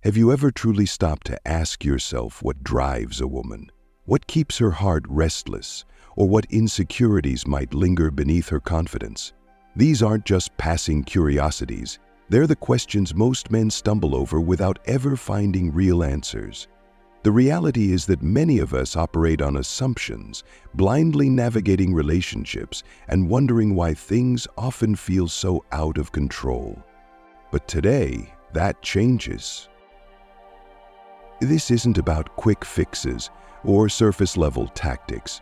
Have you ever truly stopped to ask yourself what drives a woman? What keeps her heart restless? Or what insecurities might linger beneath her confidence? These aren't just passing curiosities. They're the questions most men stumble over without ever finding real answers. The reality is that many of us operate on assumptions, blindly navigating relationships and wondering why things often feel so out of control. But today, that changes. This isn't about quick fixes or surface-level tactics.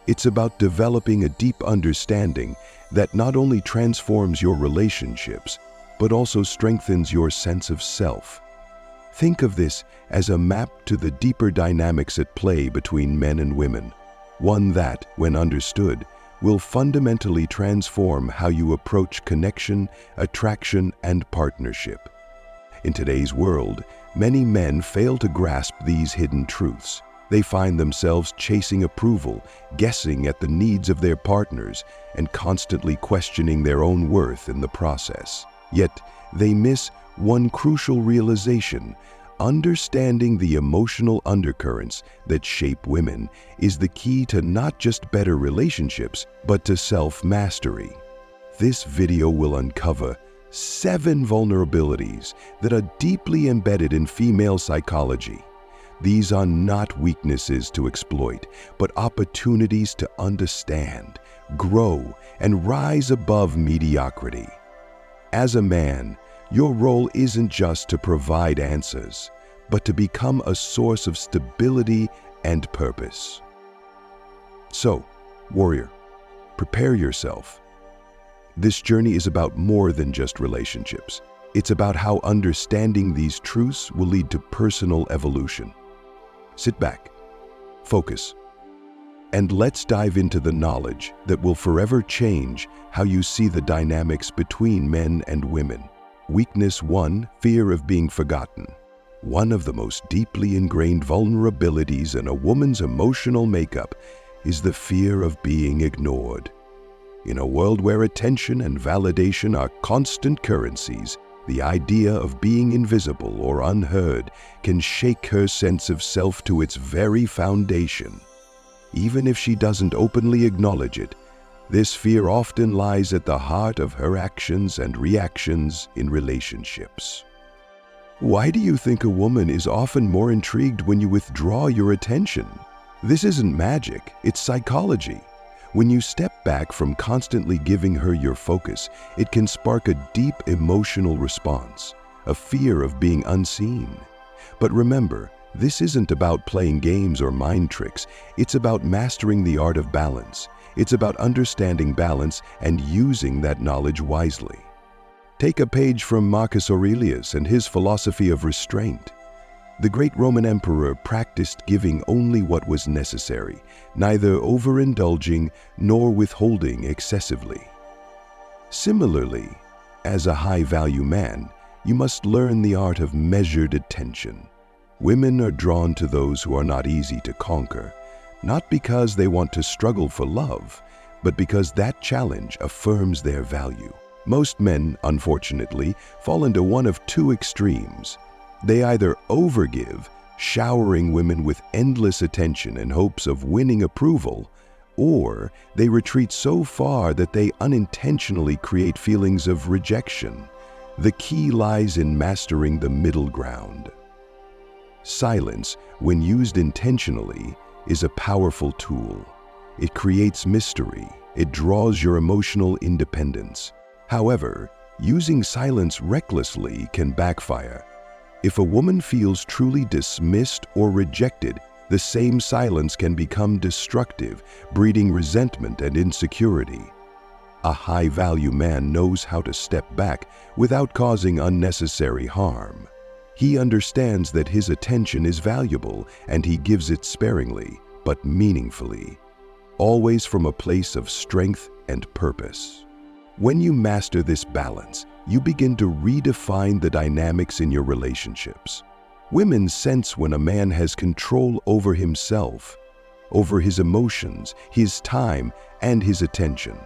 It's about developing a deep understanding that not only transforms your relationships, but also strengthens your sense of self. Think of this as a map to the deeper dynamics at play between men and women, one that, when understood, will fundamentally transform how you approach connection, attraction, and partnership. In today's world, many men fail to grasp these hidden truths. They find themselves chasing approval, guessing at the needs of their partners, and constantly questioning their own worth in the process. Yet, they miss one crucial realization: understanding the emotional undercurrents that shape women is the key to not just better relationships, but to self-mastery. This video will uncover 7 vulnerabilities that are deeply embedded in female psychology. These are not weaknesses to exploit, but opportunities to understand, grow, and rise above mediocrity. As a man, your role isn't just to provide answers, but to become a source of stability and purpose. So, warrior, prepare yourself. This journey is about more than just relationships. It's about how understanding these truths will lead to personal evolution. Sit back, focus, and let's dive into the knowledge that will forever change how you see the dynamics between men and women. Weakness 1: fear of being forgotten. One of the most deeply ingrained vulnerabilities in a woman's emotional makeup is the fear of being ignored. In a world where attention and validation are constant currencies, the idea of being invisible or unheard can shake her sense of self to its very foundation. Even if she doesn't openly acknowledge it, this fear often lies at the heart of her actions and reactions in relationships. Why do you think a woman is often more intrigued when you withdraw your attention? This isn't magic, it's psychology. When you step back from constantly giving her your focus, it can spark a deep emotional response, a fear of being unseen. But remember, this isn't about playing games or mind tricks. It's about mastering the art of balance. It's about understanding balance and using that knowledge wisely. Take a page from Marcus Aurelius and his philosophy of restraint. The great Roman emperor practiced giving only what was necessary, neither overindulging nor withholding excessively. Similarly, as a high-value man, you must learn the art of measured attention. Women are drawn to those who are not easy to conquer, not because they want to struggle for love, but because that challenge affirms their value. Most men, unfortunately, fall into one of 2 extremes. They either overgive, showering women with endless attention in hopes of winning approval, or they retreat so far that they unintentionally create feelings of rejection. The key lies in mastering the middle ground. Silence, when used intentionally, is a powerful tool. It creates mystery. It draws your emotional independence. However, using silence recklessly can backfire. If a woman feels truly dismissed or rejected, the same silence can become destructive, breeding resentment and insecurity. A high-value man knows how to step back without causing unnecessary harm. He understands that his attention is valuable and he gives it sparingly, but meaningfully, always from a place of strength and purpose. When you master this balance, you begin to redefine the dynamics in your relationships. Women sense when a man has control over himself, over his emotions, his time, and his attention.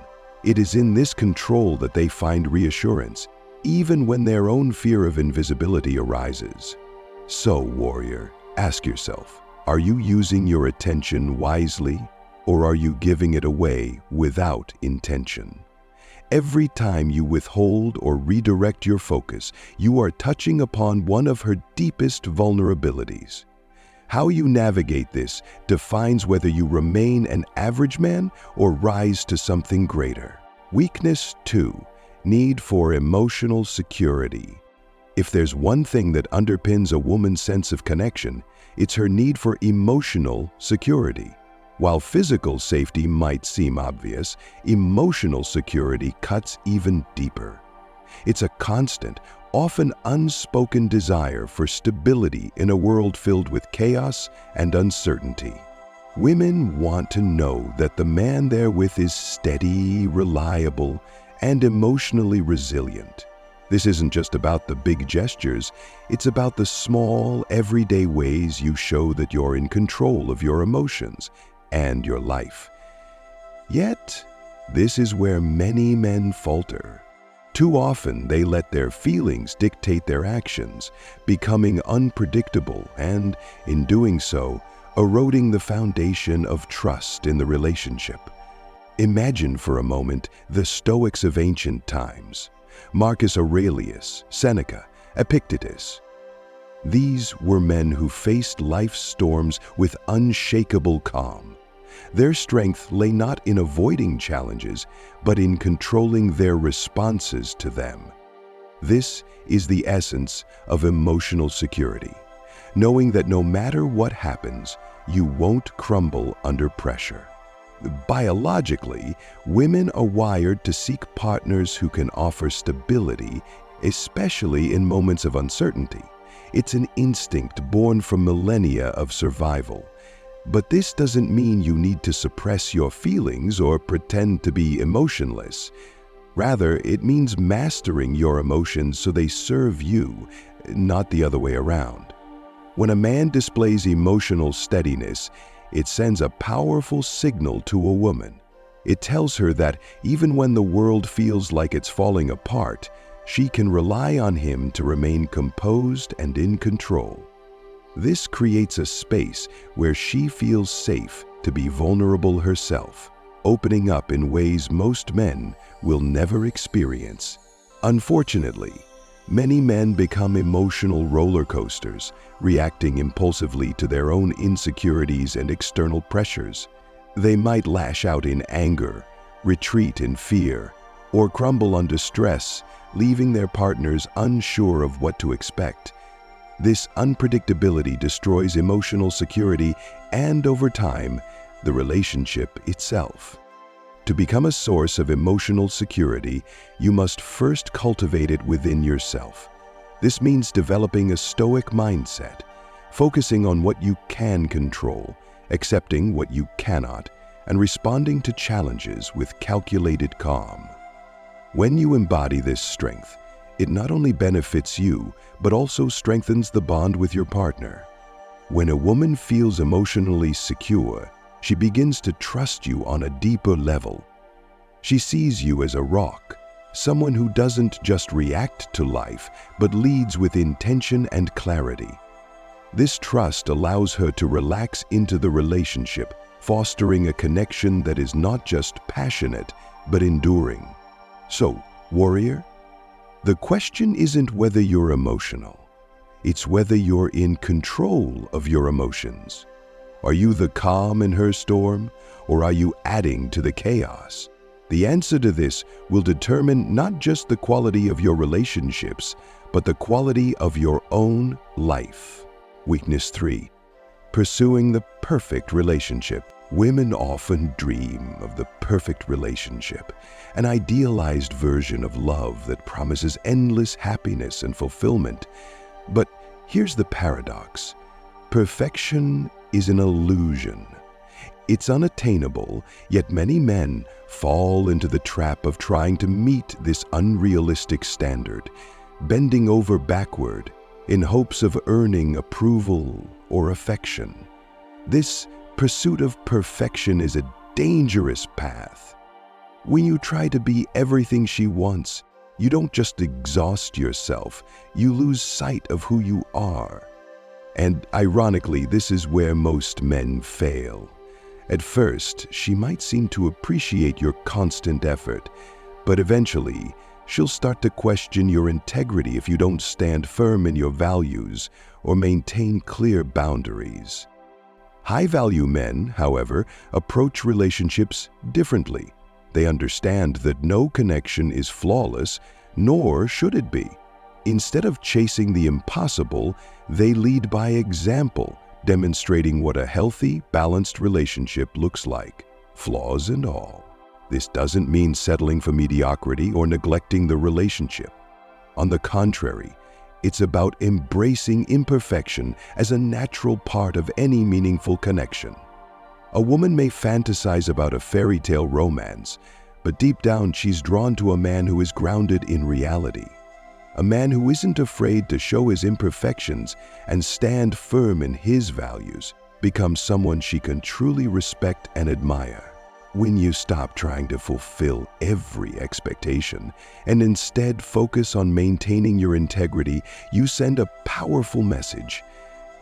It is in this control that they find reassurance, even when their own fear of invisibility arises. So, warrior, ask yourself, are you using your attention wisely, or are you giving it away without intention? Every time you withhold or redirect your focus, you are touching upon one of her deepest vulnerabilities. How you navigate this defines whether you remain an average man or rise to something greater. Weakness 2. Need for emotional security. If there's one thing that underpins a woman's sense of connection, it's her need for emotional security. While physical safety might seem obvious, emotional security cuts even deeper. It's a constant, often unspoken desire for stability in a world filled with chaos and uncertainty. Women want to know that the man they're with is steady, reliable, and emotionally resilient. This isn't just about the big gestures, it's about the small, everyday ways you show that you're in control of your emotions and your life. Yet, this is where many men falter. Too often, they let their feelings dictate their actions, becoming unpredictable and, in doing so, eroding the foundation of trust in the relationship. Imagine for a moment the Stoics of ancient times. Marcus Aurelius, Seneca, Epictetus. These were men who faced life's storms with unshakable calm. Their strength lay not in avoiding challenges, but in controlling their responses to them. This is the essence of emotional security, knowing that no matter what happens, you won't crumble under pressure. Biologically, women are wired to seek partners who can offer stability, especially in moments of uncertainty. It's an instinct born from millennia of survival. But this doesn't mean you need to suppress your feelings or pretend to be emotionless. Rather, it means mastering your emotions so they serve you, not the other way around. When a man displays emotional steadiness, it sends a powerful signal to a woman. It tells her that even when the world feels like it's falling apart, she can rely on him to remain composed and in control. This creates a space where she feels safe to be vulnerable herself, opening up in ways most men will never experience. Unfortunately, many men become emotional roller coasters, reacting impulsively to their own insecurities and external pressures. They might lash out in anger, retreat in fear, or crumble under stress, leaving their partners unsure of what to expect. This unpredictability destroys emotional security and, over time, the relationship itself. To become a source of emotional security, you must first cultivate it within yourself. This means developing a Stoic mindset, focusing on what you can control, accepting what you cannot, and responding to challenges with calculated calm. When you embody this strength, it not only benefits you, but also strengthens the bond with your partner. When a woman feels emotionally secure, she begins to trust you on a deeper level. She sees you as a rock, someone who doesn't just react to life, but leads with intention and clarity. This trust allows her to relax into the relationship, fostering a connection that is not just passionate, but enduring. So, warrior, the question isn't whether you're emotional. It's whether you're in control of your emotions. Are you the calm in her storm, or are you adding to the chaos? The answer to this will determine not just the quality of your relationships, but the quality of your own life. Weakness 3. Pursuing the perfect relationship. Women often dream of the perfect relationship, an idealized version of love that promises endless happiness and fulfillment. But here's the paradox. Perfection is an illusion. It's unattainable, yet many men fall into the trap of trying to meet this unrealistic standard, bending over backward in hopes of earning approval or affection. This pursuit of perfection is a dangerous path. When you try to be everything she wants, you don't just exhaust yourself, you lose sight of who you are. And ironically, this is where most men fail. At first, she might seem to appreciate your constant effort, but eventually, she'll start to question your integrity if you don't stand firm in your values or maintain clear boundaries. High-value men, however, approach relationships differently. They understand that no connection is flawless, nor should it be. Instead of chasing the impossible, they lead by example, demonstrating what a healthy, balanced relationship looks like, flaws and all. This doesn't mean settling for mediocrity or neglecting the relationship. On the contrary, it's about embracing imperfection as a natural part of any meaningful connection. A woman may fantasize about a fairy tale romance, but deep down she's drawn to a man who is grounded in reality. A man who isn't afraid to show his imperfections and stand firm in his values becomes someone she can truly respect and admire. When you stop trying to fulfill every expectation and instead focus on maintaining your integrity, you send a powerful message.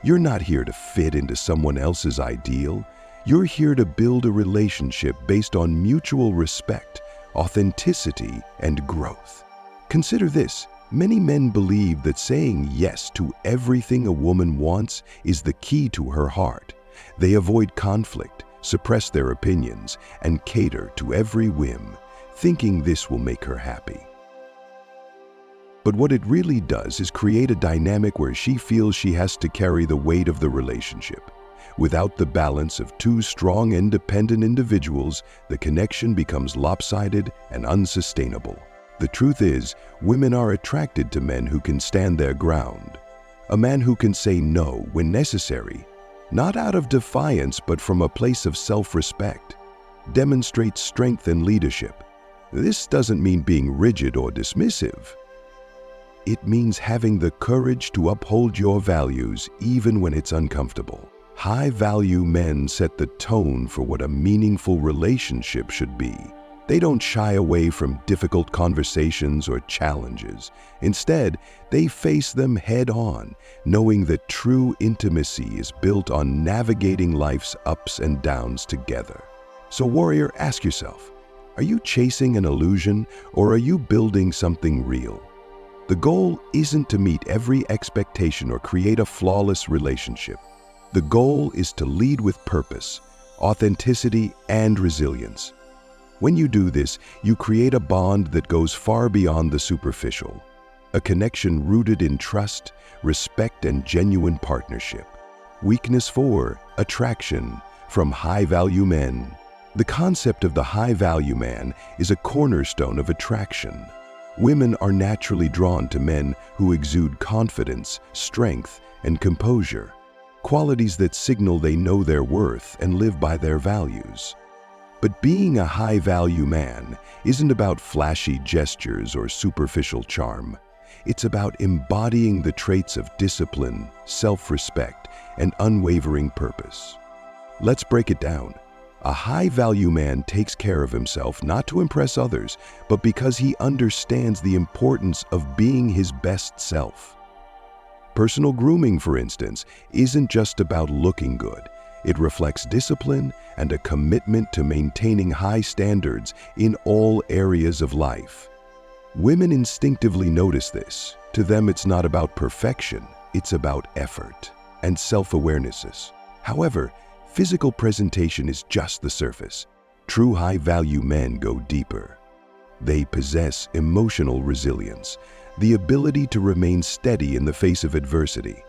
You're not here to fit into someone else's ideal. You're here to build a relationship based on mutual respect, authenticity, and growth. Consider this. Many men believe that saying yes to everything a woman wants is the key to her heart. They avoid conflict, suppress their opinions, and cater to every whim, thinking this will make her happy. But what it really does is create a dynamic where she feels she has to carry the weight of the relationship. Without the balance of two strong, independent individuals, the connection becomes lopsided and unsustainable. The truth is, women are attracted to men who can stand their ground. A man who can say no when necessary, not out of defiance but from a place of self-respect, demonstrates strength and leadership. This doesn't mean being rigid or dismissive. It means having the courage to uphold your values even when it's uncomfortable. High-value men set the tone for what a meaningful relationship should be. They don't shy away from difficult conversations or challenges. Instead, they face them head-on, knowing that true intimacy is built on navigating life's ups and downs together. So, warrior, ask yourself, are you chasing an illusion or are you building something real? The goal isn't to meet every expectation or create a flawless relationship. The goal is to lead with purpose, authenticity, and resilience. When you do this, you create a bond that goes far beyond the superficial, a connection rooted in trust, respect, and genuine partnership. Weakness 4, attraction from high-value men. The concept of the high-value man is a cornerstone of attraction. Women are naturally drawn to men who exude confidence, strength, and composure, qualities that signal they know their worth and live by their values. But being a high-value man isn't about flashy gestures or superficial charm. It's about embodying the traits of discipline, self-respect, and unwavering purpose. Let's break it down. A high-value man takes care of himself not to impress others, but because he understands the importance of being his best self. Personal grooming, for instance, isn't just about looking good. It reflects discipline and a commitment to maintaining high standards in all areas of life. Women instinctively notice this. To them, it's not about perfection, it's about effort and self-awareness. However, physical presentation is just the surface. True high-value men go deeper. They possess emotional resilience, the ability to remain steady in the face of adversity.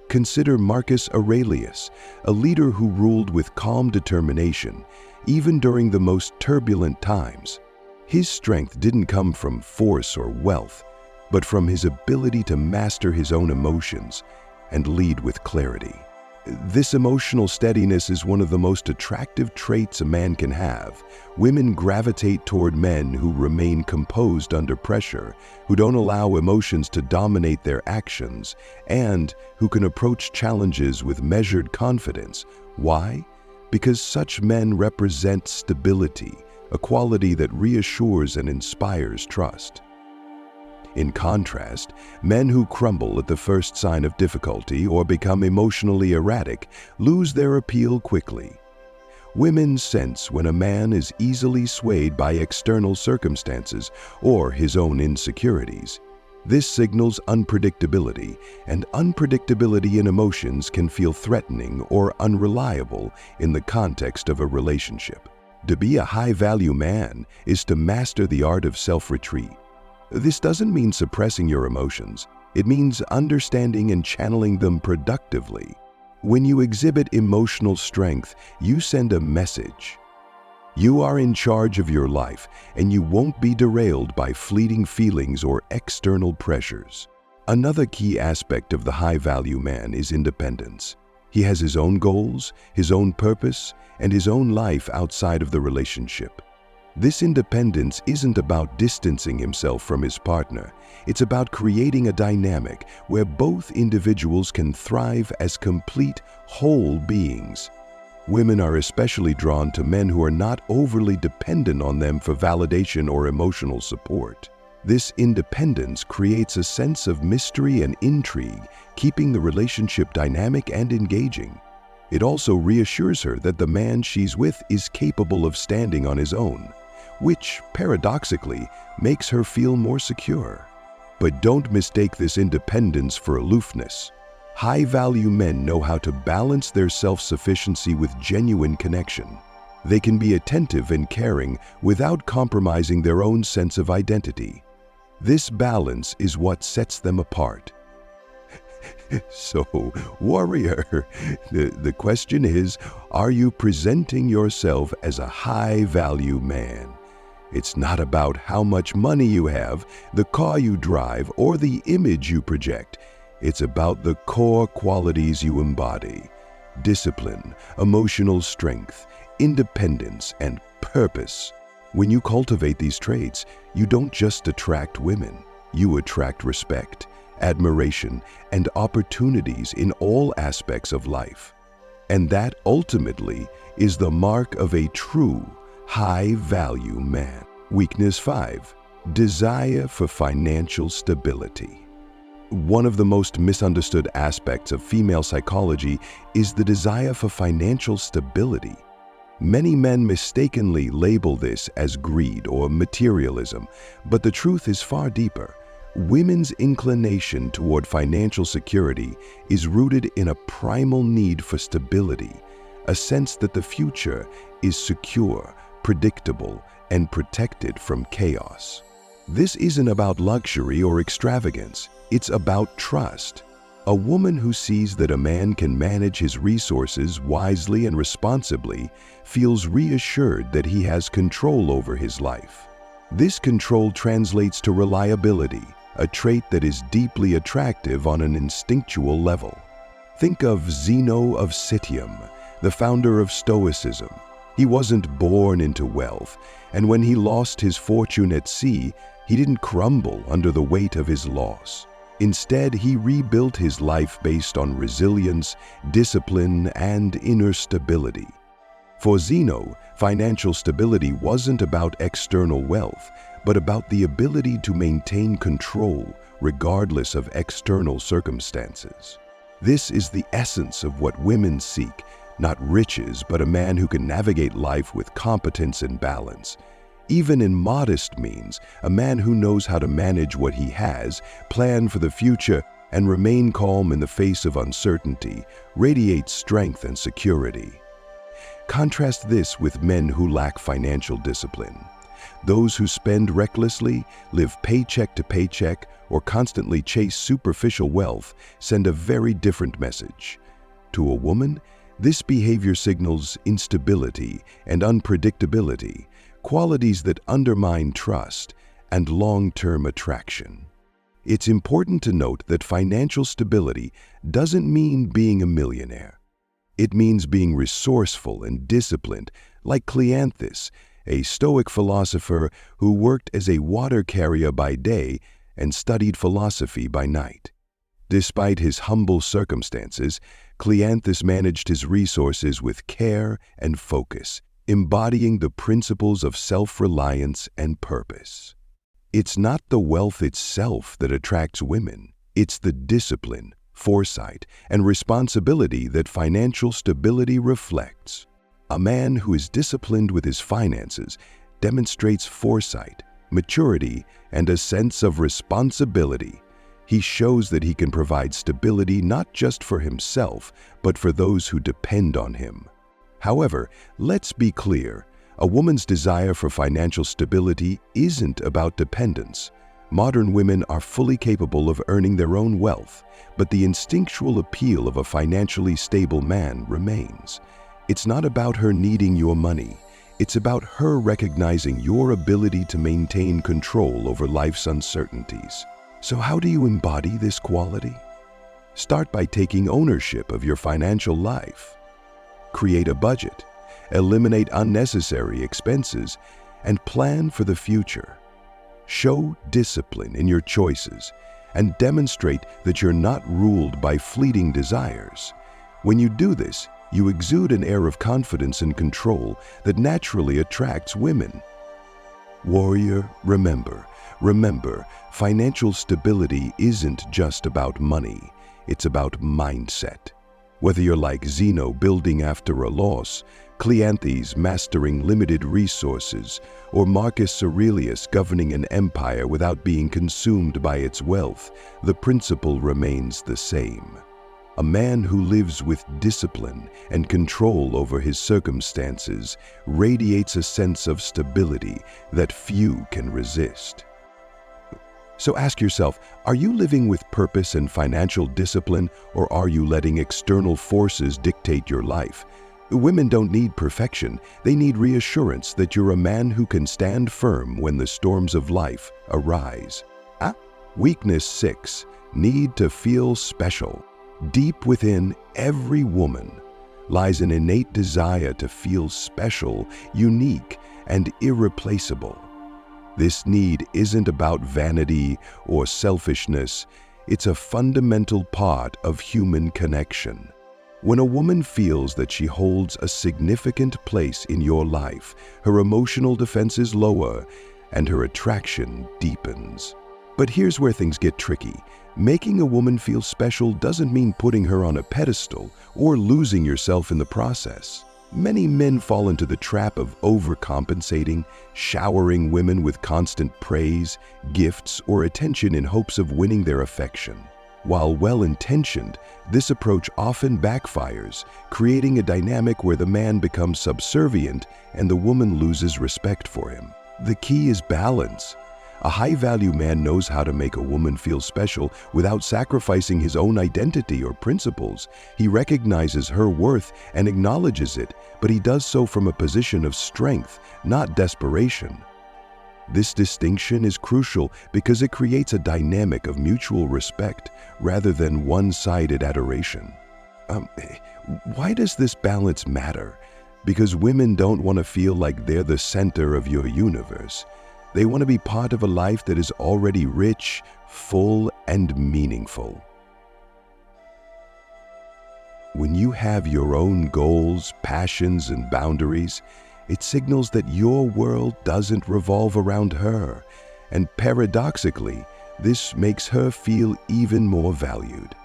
Consider Marcus Aurelius, a leader who ruled with calm determination, even during the most turbulent times. His strength didn't come from force or wealth, but from his ability to master his own emotions and lead with clarity. This emotional steadiness is one of the most attractive traits a man can have. Women gravitate toward men who remain composed under pressure, who don't allow emotions to dominate their actions, and who can approach challenges with measured confidence. Why? Because such men represent stability, a quality that reassures and inspires trust. In contrast, men who crumble at the first sign of difficulty or become emotionally erratic lose their appeal quickly. Women sense when a man is easily swayed by external circumstances or his own insecurities. This signals unpredictability, and unpredictability in emotions can feel threatening or unreliable in the context of a relationship. To be a high-value man is to master the art of self-retreat. This doesn't mean suppressing your emotions. It means understanding and channeling them productively. When you exhibit emotional strength, you send a message. You are in charge of your life, and you won't be derailed by fleeting feelings or external pressures. Another key aspect of the high-value man is independence. He has his own goals, his own purpose, and his own life outside of the relationship. This independence isn't about distancing himself from his partner. It's about creating a dynamic where both individuals can thrive as complete, whole beings. Women are especially drawn to men who are not overly dependent on them for validation or emotional support. This independence creates a sense of mystery and intrigue, keeping the relationship dynamic and engaging. It also reassures her that the man she's with is capable of standing on his own, which, paradoxically, makes her feel more secure. But don't mistake this independence for aloofness. High-value men know how to balance their self-sufficiency with genuine connection. They can be attentive and caring without compromising their own sense of identity. This balance is what sets them apart. So, warrior, the question is, are you presenting yourself as a high-value man? It's not about how much money you have, the car you drive, or the image you project. It's about the core qualities you embody: discipline, emotional strength, independence, and purpose. When you cultivate these traits, you don't just attract women. You attract respect, admiration, and opportunities in all aspects of life. And that ultimately is the mark of a true high-value man. Weakness 5. Desire for financial stability. One of the most misunderstood aspects of female psychology is the desire for financial stability. Many men mistakenly label this as greed or materialism, but the truth is far deeper. Women's inclination toward financial security is rooted in a primal need for stability, a sense that the future is secure, predictable, and protected from chaos. This isn't about luxury or extravagance. It's about trust. A woman who sees that a man can manage his resources wisely and responsibly feels reassured that he has control over his life. This control translates to reliability, a trait that is deeply attractive on an instinctual level. Think of Zeno of Citium, the founder of Stoicism. He wasn't born into wealth, and when he lost his fortune at sea, he didn't crumble under the weight of his loss. Instead, he rebuilt his life based on resilience, discipline, and inner stability. For Zeno, financial stability wasn't about external wealth, but about the ability to maintain control regardless of external circumstances. This is the essence of what women seek: not riches, but a man who can navigate life with competence and balance. Even in modest means, a man who knows how to manage what he has, plan for the future, and remain calm in the face of uncertainty radiates strength and security. Contrast this with men who lack financial discipline. Those who spend recklessly, live paycheck to paycheck, or constantly chase superficial wealth send a very different message. To a woman, this behavior signals instability and unpredictability, qualities that undermine trust and long-term attraction. It's important to note that financial stability doesn't mean being a millionaire. It means being resourceful and disciplined, like Cleanthus, a Stoic philosopher who worked as a water carrier by day and studied philosophy by night. Despite his humble circumstances, Cleanthus managed his resources with care and focus, embodying the principles of self-reliance and purpose. It's not the wealth itself that attracts women. It's the discipline, foresight, and responsibility that financial stability reflects. A man who is disciplined with his finances demonstrates foresight, maturity, and a sense of responsibility. He shows that he can provide stability not just for himself, but for those who depend on him. However, let's be clear, a woman's desire for financial stability isn't about dependence. Modern women are fully capable of earning their own wealth, but the instinctual appeal of a financially stable man remains. It's not about her needing your money. It's about her recognizing your ability to maintain control over life's uncertainties. So how do you embody this quality? Start by taking ownership of your financial life. Create a budget, eliminate unnecessary expenses, and plan for the future. Show discipline in your choices and demonstrate that you're not ruled by fleeting desires. When you do this, you exude an air of confidence and control that naturally attracts women. Warrior, remember, financial stability isn't just about money, it's about mindset. Whether you're like Zeno building after a loss, Cleanthes mastering limited resources, or Marcus Aurelius governing an empire without being consumed by its wealth, the principle remains the same. A man who lives with discipline and control over his circumstances radiates a sense of stability that few can resist. So ask yourself, are you living with purpose and financial discipline, or are you letting external forces dictate your life? Women don't need perfection, they need reassurance that you're a man who can stand firm when the storms of life arise. Weakness 6, need to feel special. Deep within every woman lies an innate desire to feel special, unique, and irreplaceable. This need isn't about vanity or selfishness, it's a fundamental part of human connection. When a woman feels that she holds a significant place in your life, her emotional defenses lower and her attraction deepens. But here's where things get tricky. Making a woman feel special doesn't mean putting her on a pedestal or losing yourself in the process. Many men fall into the trap of overcompensating, showering women with constant praise, gifts, or attention in hopes of winning their affection. While well-intentioned, this approach often backfires, creating a dynamic where the man becomes subservient and the woman loses respect for him. The key is balance. A high-value man knows how to make a woman feel special without sacrificing his own identity or principles. He recognizes her worth and acknowledges it, but he does so from a position of strength, not desperation. This distinction is crucial because it creates a dynamic of mutual respect rather than one-sided adoration. Why does this balance matter? Because women don't want to feel like they're the center of your universe. They want to be part of a life that is already rich, full, and meaningful. When you have your own goals, passions, and boundaries, it signals that your world doesn't revolve around her, and paradoxically, this makes her feel even more valued.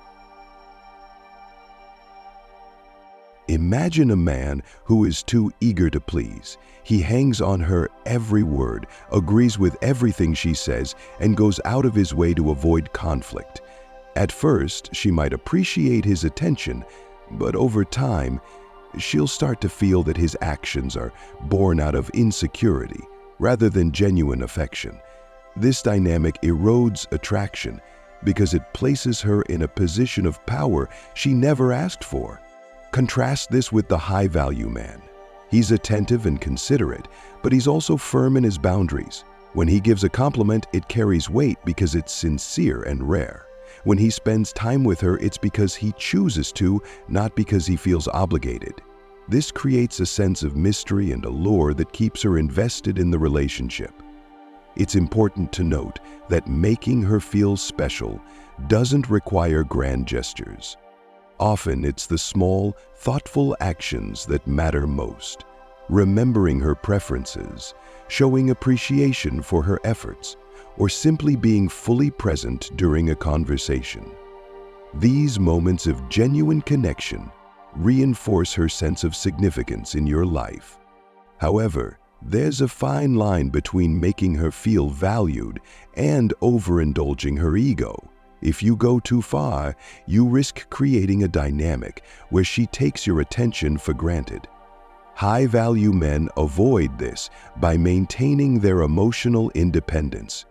Imagine a man who is too eager to please. He hangs on her every word, agrees with everything she says, and goes out of his way to avoid conflict. At first, she might appreciate his attention, but over time, she'll start to feel that his actions are born out of insecurity rather than genuine affection. This dynamic erodes attraction because it places her in a position of power she never asked for. Contrast this with the high-value man. He's attentive and considerate, but he's also firm in his boundaries. When he gives a compliment, it carries weight because it's sincere and rare. When he spends time with her, it's because he chooses to, not because he feels obligated. This creates a sense of mystery and allure that keeps her invested in the relationship. It's important to note that making her feel special doesn't require grand gestures. Often it's the small, thoughtful actions that matter most. Remembering her preferences, showing appreciation for her efforts, or simply being fully present during a conversation. These moments of genuine connection reinforce her sense of significance in your life. However, there's a fine line between making her feel valued and overindulging her ego. If you go too far, you risk creating a dynamic where she takes your attention for granted. High-value men avoid this by maintaining their emotional independence.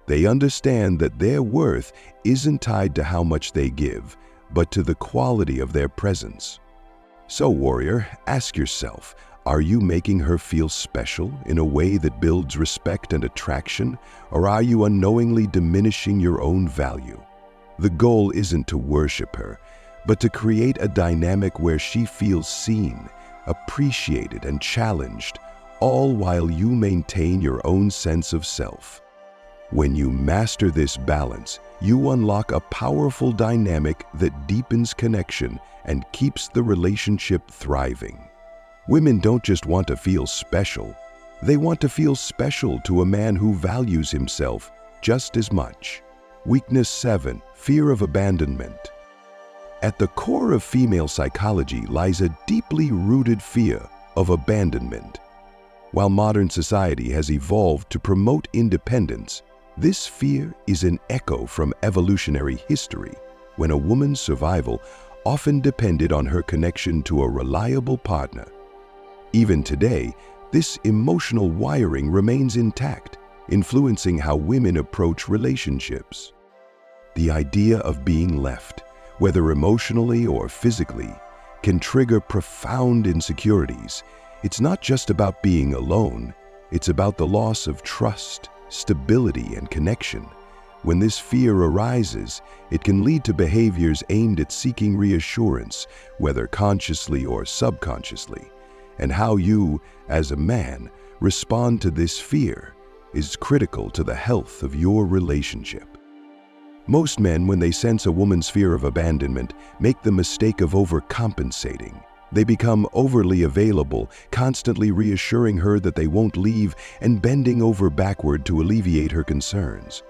They understand that their worth isn't tied to how much they give, but to the quality of their presence. So, warrior, ask yourself, are you making her feel special in a way that builds respect and attraction, or are you unknowingly diminishing your own value? The goal isn't to worship her, but to create a dynamic where she feels seen, appreciated, and challenged, all while you maintain your own sense of self. When you master this balance, you unlock a powerful dynamic that deepens connection and keeps the relationship thriving. Women don't just want to feel special, they want to feel special to a man who values himself just as much. Weakness 7. Fear of abandonment. At the core of female psychology lies a deeply rooted fear of abandonment. While modern society has evolved to promote independence, this fear is an echo from evolutionary history, when a woman's survival often depended on her connection to a reliable partner. Even today, this emotional wiring remains intact, influencing how women approach relationships. The idea of being left, whether emotionally or physically, can trigger profound insecurities. It's not just about being alone, it's about the loss of trust, stability, and connection. When this fear arises, it can lead to behaviors aimed at seeking reassurance, whether consciously or subconsciously. And how you, as a man, respond to this fear is critical to the health of your relationship. Most men, when they sense a woman's fear of abandonment, make the mistake of overcompensating. They become overly available, constantly reassuring her that they won't leave and bending over backward to alleviate her concerns.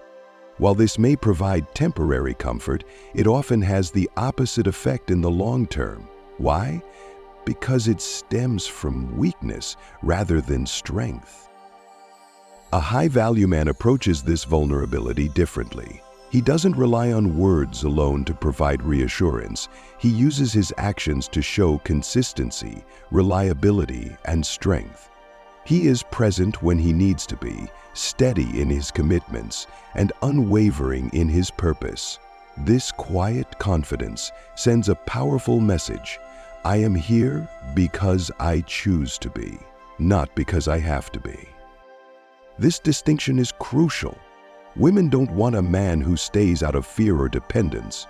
While this may provide temporary comfort, it often has the opposite effect in the long term. Why? Because it stems from weakness rather than strength. A high-value man approaches this vulnerability differently. He doesn't rely on words alone to provide reassurance. He uses his actions to show consistency, reliability, and strength. He is present when he needs to be, steady in his commitments, and unwavering in his purpose. This quiet confidence sends a powerful message. I am here because I choose to be, not because I have to be. This distinction is crucial. Women don't want a man who stays out of fear or dependence.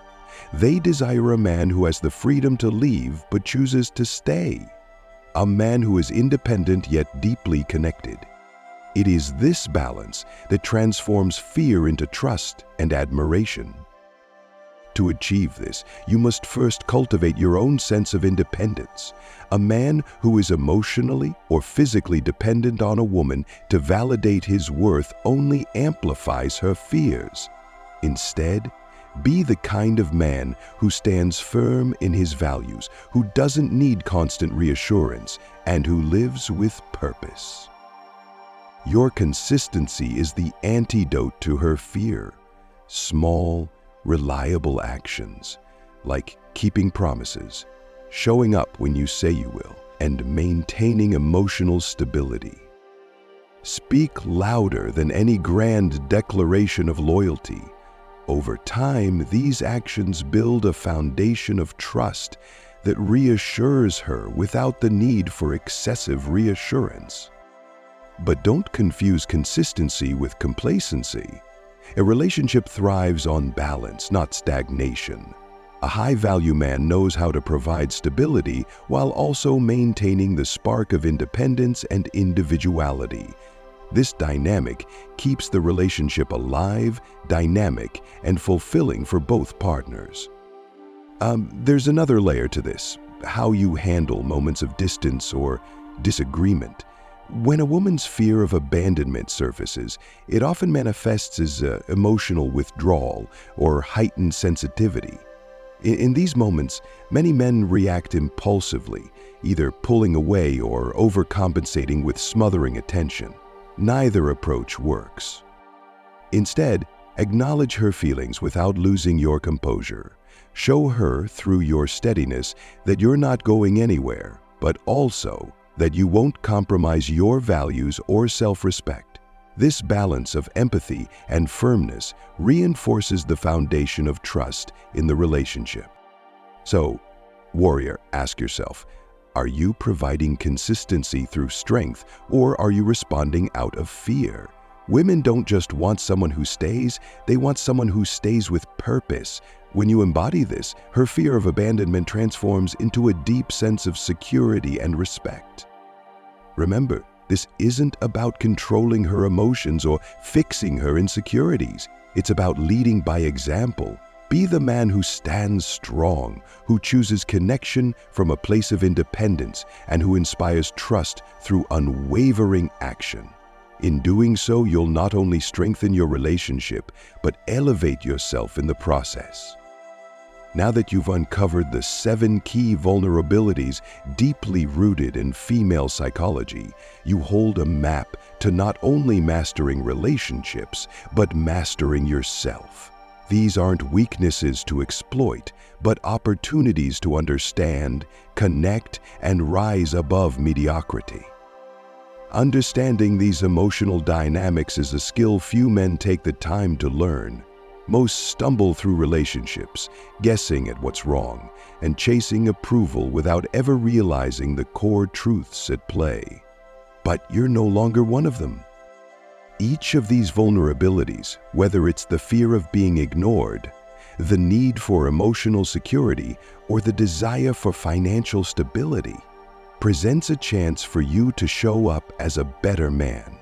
They desire a man who has the freedom to leave but chooses to stay. A man who is independent yet deeply connected. It is this balance that transforms fear into trust and admiration. To achieve this, you must first cultivate your own sense of independence. A man who is emotionally or physically dependent on a woman to validate his worth only amplifies her fears. Instead, be the kind of man who stands firm in his values, who doesn't need constant reassurance, and who lives with purpose. Your consistency is the antidote to her fear. Small, reliable actions, like keeping promises, showing up when you say you will, and maintaining emotional stability. Speak louder than any grand declaration of loyalty. Over time, these actions build a foundation of trust that reassures her without the need for excessive reassurance. But don't confuse consistency with complacency. A relationship thrives on balance, not stagnation. A high-value man knows how to provide stability while also maintaining the spark of independence and individuality. This dynamic keeps the relationship alive, dynamic, and fulfilling for both partners. There's another layer to this: how you handle moments of distance or disagreement. When a woman's fear of abandonment surfaces, it often manifests as emotional withdrawal or heightened sensitivity. In these moments, many men react impulsively, either pulling away or overcompensating with smothering attention. Neither approach works. Instead, acknowledge her feelings without losing your composure. Show her through your steadiness that you're not going anywhere, but also that you won't compromise your values or self-respect. This balance of empathy and firmness reinforces the foundation of trust in the relationship. So, warrior, ask yourself, are you providing consistency through strength, or are you responding out of fear? Women don't just want someone who stays, they want someone who stays with purpose. When you embody this, her fear of abandonment transforms into a deep sense of security and respect. Remember, this isn't about controlling her emotions or fixing her insecurities. It's about leading by example. Be the man who stands strong, who chooses connection from a place of independence, and who inspires trust through unwavering action. In doing so, you'll not only strengthen your relationship, but elevate yourself in the process. Now that you've uncovered the 7 key vulnerabilities deeply rooted in female psychology, you hold a map to not only mastering relationships, but mastering yourself. These aren't weaknesses to exploit, but opportunities to understand, connect, and rise above mediocrity. Understanding these emotional dynamics is a skill few men take the time to learn. Most stumble through relationships, guessing at what's wrong, and chasing approval without ever realizing the core truths at play. But you're no longer one of them. Each of these vulnerabilities, whether it's the fear of being ignored, the need for emotional security, or the desire for financial stability, presents a chance for you to show up as a better man.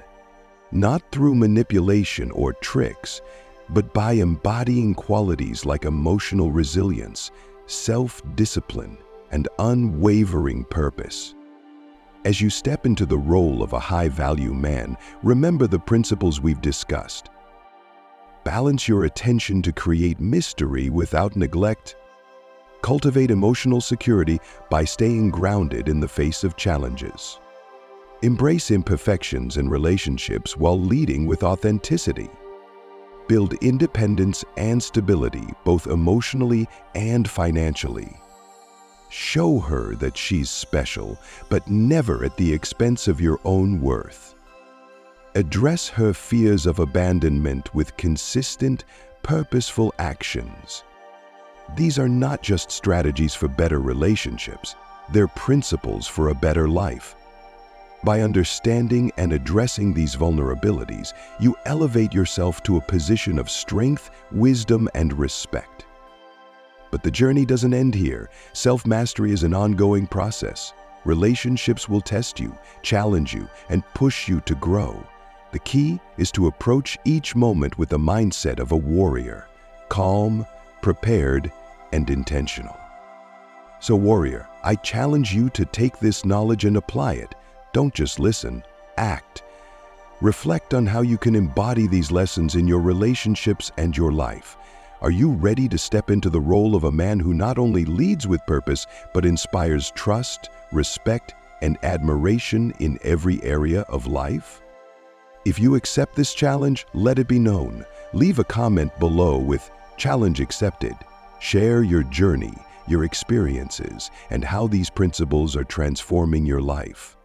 Not through manipulation or tricks, but by embodying qualities like emotional resilience, self-discipline, and unwavering purpose. As you step into the role of a high-value man, remember the principles we've discussed. Balance your attention to create mystery without neglect. Cultivate emotional security by staying grounded in the face of challenges. Embrace imperfections in relationships while leading with authenticity. Build independence and stability, both emotionally and financially. Show her that she's special, but never at the expense of your own worth. Address her fears of abandonment with consistent, purposeful actions. These are not just strategies for better relationships, they're principles for a better life. By understanding and addressing these vulnerabilities, you elevate yourself to a position of strength, wisdom, and respect. But the journey doesn't end here. Self-mastery is an ongoing process. Relationships will test you, challenge you, and push you to grow. The key is to approach each moment with the mindset of a warrior, calm, prepared, and intentional. So warrior, I challenge you to take this knowledge and apply it. Don't just listen, act. Reflect on how you can embody these lessons in your relationships and your life. Are you ready to step into the role of a man who not only leads with purpose, but inspires trust, respect, and admiration in every area of life? If you accept this challenge, let it be known. Leave a comment below with "Challenge accepted." Share your journey, your experiences, and how these principles are transforming your life.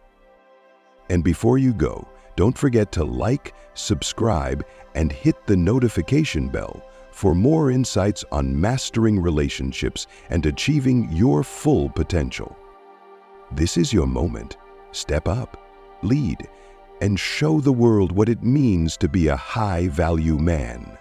And before you go, don't forget to like, subscribe, and hit the notification bell for more insights on mastering relationships and achieving your full potential. This is your moment. Step up, lead, and show the world what it means to be a high-value man.